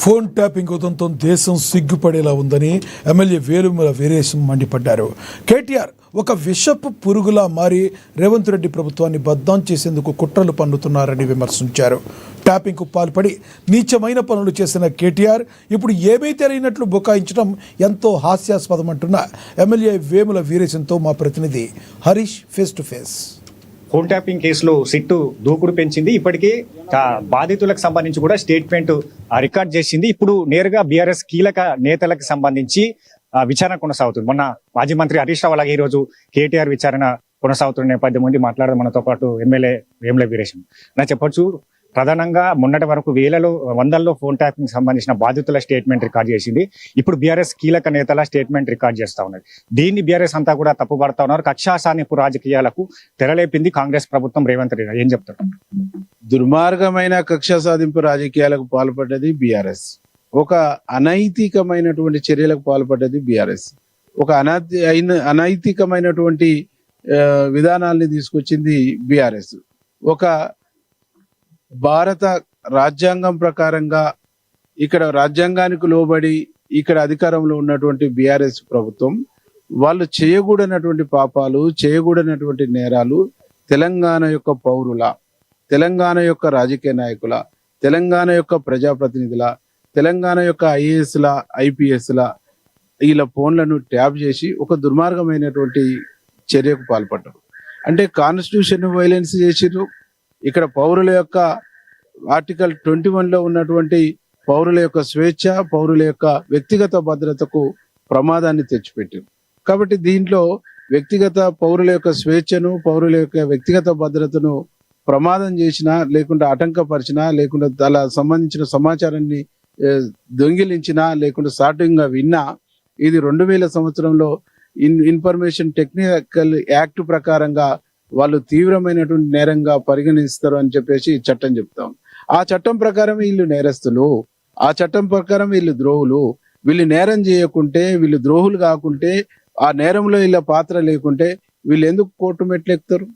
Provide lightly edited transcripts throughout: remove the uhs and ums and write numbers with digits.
Phone tapping ఉదంతం దేశం సిగ్గుపడేలా ఉందని ఎమ్మెల్యే వేలుమల వీరేశం మండిపడ్డారు. కేటీఆర్ ఒక విషపు పురుగులా మారి రేవంత్ రెడ్డి ప్రభుత్వాన్ని బద్నాం చేసేందుకు కుట్రలు పన్నుతున్నారని విమర్శించారు. ట్యాపింగ్కు పాల్పడి నీచమైన పనులు చేసిన కేటీఆర్ ఇప్పుడు ఏమీ తెలియనట్లు బుకాయించడం ఎంతో హాస్యాస్పదమంటున్న ఎమ్మెల్యే వేముల వీరేశంతో మా ప్రతినిధి Harish face to face. Phone tapping కేసులో సిట్టు దూకుడు పెంచింది. ఇప్పటికే బాధితులకు సంబంధించి కూడా స్టేట్మెంట్ రికార్డ్ చేసింది. ఇప్పుడు నేరుగా బీఆర్ఎస్ కీలక నేతలకు సంబంధించి విచారణ కొనసాగుతుంది. మొన్న మాజీ మంత్రి హరీష్ రావు అలాగే ఈ రోజు కేటీఆర్ విచారణ కొనసాగుతున్న నేపథ్యం నుండి మాట్లాడడం మనతో పాటు ఎమ్మెల్యే వేముల వీరేశం. నా చెప్పొచ్చు, ప్రధానంగా మొన్నటి వరకు వందల్లో ఫోన్ ట్యాపింగ్ సంబంధించిన బాధితుల స్టేట్మెంట్ రికార్డ్ చేసింది. ఇప్పుడు బీఆర్ఎస్ కీలక నేతల స్టేట్మెంట్ రికార్డ్ చేస్తా ఉన్నది. దీన్ని బీఆర్ఎస్ అంతా కూడా తప్పుపడతా ఉన్నారు. కక్షా సాధింపు రాజకీయాలకు తెరలేపింది కాంగ్రెస్ ప్రభుత్వం. రేవంత్ రెడ్డి ఏం చెప్తారు? దుర్మార్గమైన కక్షా సాధింపు రాజకీయాలకు పాల్పడ్డది బీఆర్ఎస్. ఒక అనైతికమైనటువంటి చర్యలకు పాల్పడ్డది బీఆర్ఎస్. ఒక అనైతికమైనటువంటి విధానాల్ని తీసుకొచ్చింది బీఆర్ఎస్. ఒక భారత రాజ్యాంగం ప్రకారంగా ఇక్కడ రాజ్యాంగానికి లోబడి ఇక్కడ అధికారంలో ఉన్నటువంటి బీఆర్ఎస్ ప్రభుత్వం వాళ్ళు చేయకూడనటువంటి పాపాలు, చేయకూడనటువంటి నేరాలు తెలంగాణ యొక్క పౌరుల, తెలంగాణ యొక్క రాజకీయ నాయకుల, తెలంగాణ యొక్క ప్రజాప్రతినిధుల, తెలంగాణ యొక్క ఐఏఎస్ల, ఐపీఎస్ల వీళ్ళ ఫోన్లను ట్యాప్ చేసి ఒక దుర్మార్గమైనటువంటి చర్యకు పాల్పడ్డారు. అంటే కాన్స్టిట్యూషన్ వైలెన్స్ చేసిర్రు. ఇక్కడ పౌరుల యొక్క ఆర్టికల్ 21లో ఉన్నటువంటి పౌరుల యొక్క స్వేచ్ఛ, పౌరుల యొక్క వ్యక్తిగత భద్రతకు ప్రమాదాన్ని తెచ్చిపెట్టారు. కాబట్టి దీంట్లో వ్యక్తిగత పౌరుల యొక్క స్వేచ్ఛను, పౌరుల యొక్క వ్యక్తిగత భద్రతను ప్రమాదం చేసినా, లేకుంటే ఆటంకపరిచినా, లేకుంటే అలా సంబంధించిన సమాచారాన్ని దొంగిలించినా, లేకుంటే సాటింగ్గా విన్నా, ఇది 2000 సంవత్సరంలో ఇన్ఫర్మేషన్ టెక్నికల్ యాక్ట్ ప్రకారంగా వాళ్ళు తీవ్రమైనటువంటి నేరంగా పరిగణిస్తారు అని చెప్పేసి చట్టం చెప్తాం. ఆ చట్టం ప్రకారం వీళ్ళు నేరస్తులు, ఆ చట్టం ప్రకారం వీళ్ళు ద్రోహులు. వీళ్ళు నేరం చేయకుంటే, వీళ్ళు ద్రోహులు కాకుంటే, ఆ నేరంలో వీళ్ళ పాత్ర లేకుంటే వీళ్ళు ఎందుకు కోర్టు మెట్లు ఎక్కుతారు?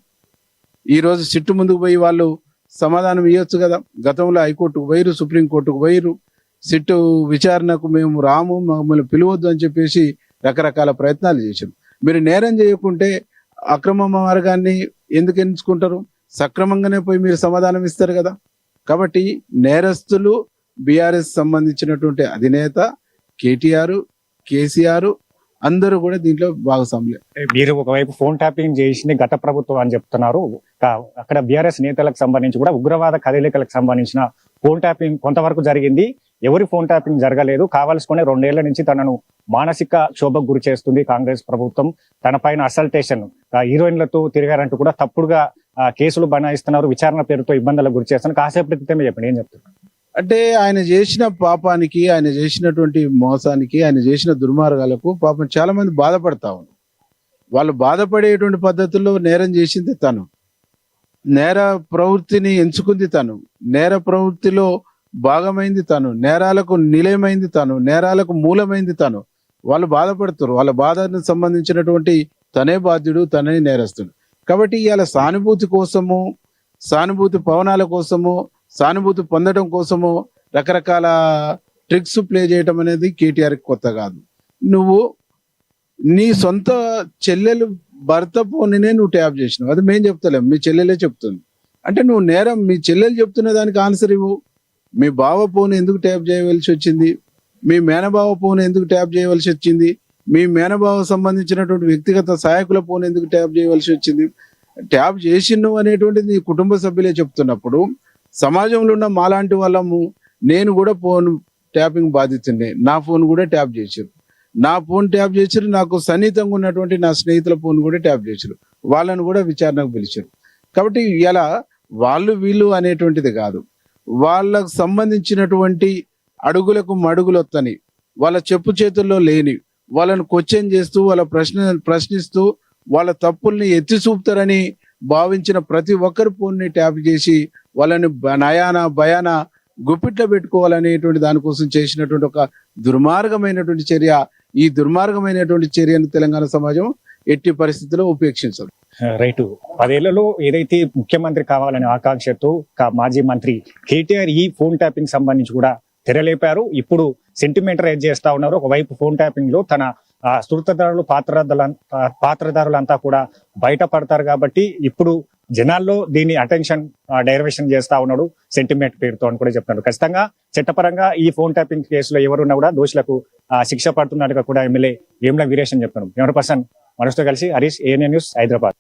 ఈరోజు సిట్టు ముందుకు పోయి వాళ్ళు సమాధానం ఇవ్వచ్చు కదా. గతంలో హైకోర్టుకు పోయిరు, సుప్రీంకోర్టుకు పోయిరు, సిట్టు విచారణకు మేము రాము, మమ్మల్ని పిలవద్దు అని చెప్పేసి రకరకాల ప్రయత్నాలు చేశారు. మీరు నేరం చేయకుంటే అక్రమ మార్గాన్ని ఎందుకు ఎంచుకుంటారు? సక్రమంగానే పోయి మీరు సమాధానం ఇస్తారు కదా. కాబట్టి నేరస్తులు బీఆర్ఎస్ సంబంధించినటువంటి అధినేత కేటీఆర్, కేసీఆర్ అందరూ కూడా దీంట్లో భాగస్వాములే. మీరు ఒకవైపు ఫోన్ ట్యాపింగ్ చేసింది గత ప్రభుత్వం అని చెప్తున్నారు. అక్కడ బీఆర్ఎస్ నేతలకు సంబంధించి కూడా ఉగ్రవాద కదలికలకు సంబంధించిన ఫోన్ ట్యాపింగ్ కొంతవరకు జరిగింది. ఎవరి ఫోన్ ట్యాపింగ్ జరగలేదు. కావాల్సుకునే 2 ఏళ్ల నుంచి తనను మానసిక క్షోభకు గురి చేస్తుంది కాంగ్రెస్ ప్రభుత్వం. తన పైన అసల్టేషన్, హీరోయిన్లతో తిరిగారంటూ కూడా తప్పుడుగా కేసులు బనాయిస్తున్నారు. విచారణ పేరుతో ఇబ్బందులకు గురి చేస్తున్నారు. కాసేపటి క్రితమే చెప్పండి, ఏం చెప్తున్నారు? అంటే ఆయన చేసిన పాపానికి, ఆయన చేసినటువంటి మోసానికి, ఆయన చేసిన దుర్మార్గాలకు పాపం చాలా మంది బాధపడతా ఉన్నారు. వాళ్ళు బాధపడేటువంటి పద్ధతుల్లో నేరం చేసింది తను, నేర ప్రవృత్తిని ఎంచుకుంది తను, నేర ప్రవృత్తిలో భాగమైంది తను, నేరాలకు నిలయమైంది తను, నేరాలకు మూలమైంది తను. వాళ్ళు బాధపడుతారు. వాళ్ళ బాధకు సంబంధించినటువంటి తనే బాధ్యుడు, తనే నేరస్తుడు. కాబట్టి ఇవాళ సానుభూతి కోసము, సానుభూతి పవనాల కోసము, సానుభూతి పొందడం కోసము రకరకాల ట్రిక్స్ ప్లే చేయడం అనేది కేటీఆర్కి కొత్త కాదు. నువ్వు నీ సొంత చెల్లెలు భర్త ఫోన్నే నువ్వు ట్యాప్ చేసినావు, అది మేము చెప్తలేం, మీ చెల్లెలే చెప్తుంది. అంటే నువ్వు నేరం మీ చెల్లెలు చెప్తున్న దానికి ఆన్సర్ ఇవ్వు. మీ బావ ఫోన్ ఎందుకు ట్యాప్ చేయవలసి వచ్చింది? మీ మేనబావ ఫోన్ ఎందుకు ట్యాప్ చేయవలసి వచ్చింది? మీ మేనబావ సంబంధించినటువంటి వ్యక్తిగత సహాయకుల ఫోన్ ఎందుకు ట్యాప్ చేయవలసి వచ్చింది? ట్యాప్ చేసిను అనేటువంటిది నీ కుటుంబ సభ్యులే చెప్తున్నప్పుడు, సమాజంలో ఉన్న మాలాంటి వాళ్ళము, నేను కూడా ఫోన్ ట్యాపింగ్ బాధితున్నే, నా ఫోన్ కూడా ట్యాప్ చేశారు, నా ఫోన్ ట్యాప్ చేశారు, నాకు సన్నిహితంగా ఉన్నటువంటి నా స్నేహితుల ఫోన్ కూడా ట్యాప్ చేశారు, వాళ్ళను కూడా విచారణకు పిలిచారు. కాబట్టి ఇలా వాళ్ళు వీళ్ళు అనేటువంటిది కాదు, వాళ్ళకు సంబంధించినటువంటి అడుగులకు మడుగులొత్తని, వాళ్ళ చెప్పు చేతుల్లో లేని వాళ్ళను క్వశ్చన్ చేస్తూ, వాళ్ళ ప్రశ్నిస్తూ వాళ్ళ తప్పుల్ని ఎత్తి చూపుతారని భావించిన ప్రతి ఒక్కరి ఫోన్ని ట్యాప్ చేసి వాళ్ళని నయాన భయాన గుప్పిట్లో పెట్టుకోవాలనేటువంటి దానికోసం చేసినటువంటి ఒక దుర్మార్గమైనటువంటి చర్య. ఈ దుర్మార్గమైనటువంటి చర్యను తెలంగాణ సమాజం ఎట్టి పరిస్థితుల్లో ఉపేక్షించదు. రైట్. 10 ఏళ్లలో ఏదైతే ముఖ్యమంత్రి కావాలనే ఆకాంక్షతో మాజీ మంత్రి కేటీఆర్ ఈ ఫోన్ ట్యాపింగ్ సంబంధించి కూడా తెరలేపారు. ఇప్పుడు సెంటిమెంట్ రైజ్ చేస్తా ఉన్నారు. ఒకవైపు ఫోన్ ట్యాపింగ్ లో తన స్థూర్తదారులు పాత్రదారులంతా కూడా బయటపడతారు కాబట్టి ఇప్పుడు జనాల్లో దీన్ని అటెన్షన్ డైవర్షన్ చేస్తా ఉన్నాడు సెంటిమెంట్ పేరుతో అని కూడా చెప్తున్నారు. ఖచ్చితంగా చట్టపరంగా ఈ ఫోన్ ట్యాపింగ్ కేసులో ఎవరున్నా కూడా దోషులకు శిక్ష పడుతున్నట్టుగా కూడా ఎమ్మెల్యే వేముల వీరేశం చెప్తున్నారు. 100% మనసుతో కలిసి హరీష్, ANN న్యూస్, హైదరాబాద్.